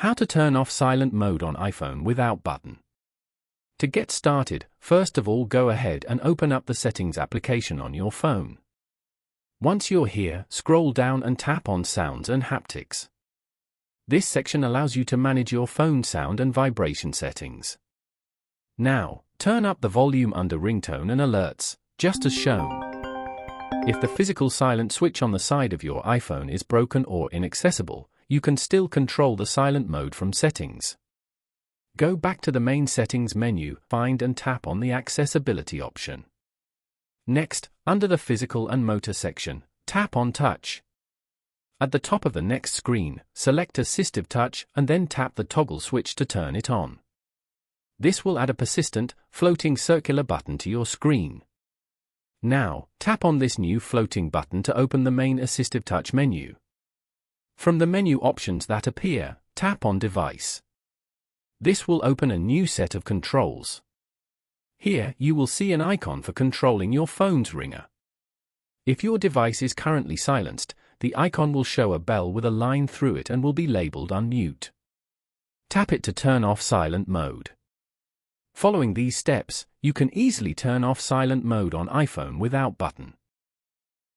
How to turn off silent mode on iPhone without button. To get started, first of all go ahead and open up the Settings application on your phone. Once you're here, scroll down and tap on Sounds and Haptics. This section allows you to manage your phone sound and vibration settings. Now, turn up the volume under ringtone and alerts, just as shown. If the physical silent switch on the side of your iPhone is broken or inaccessible, you can still control the silent mode from Settings. Go back to the main Settings menu, find and tap on the Accessibility option. Next, under the Physical and Motor section, tap on Touch. At the top of the next screen, select Assistive Touch and then tap the toggle switch to turn it on. This will add a persistent, floating circular button to your screen. Now, tap on this new floating button to open the main Assistive Touch menu. From the menu options that appear, tap on Device. This will open a new set of controls. Here, you will see an icon for controlling your phone's ringer. If your device is currently silenced, the icon will show a bell with a line through it and will be labeled Unmute. Tap it to turn off silent mode. Following these steps, you can easily turn off silent mode on iPhone without button.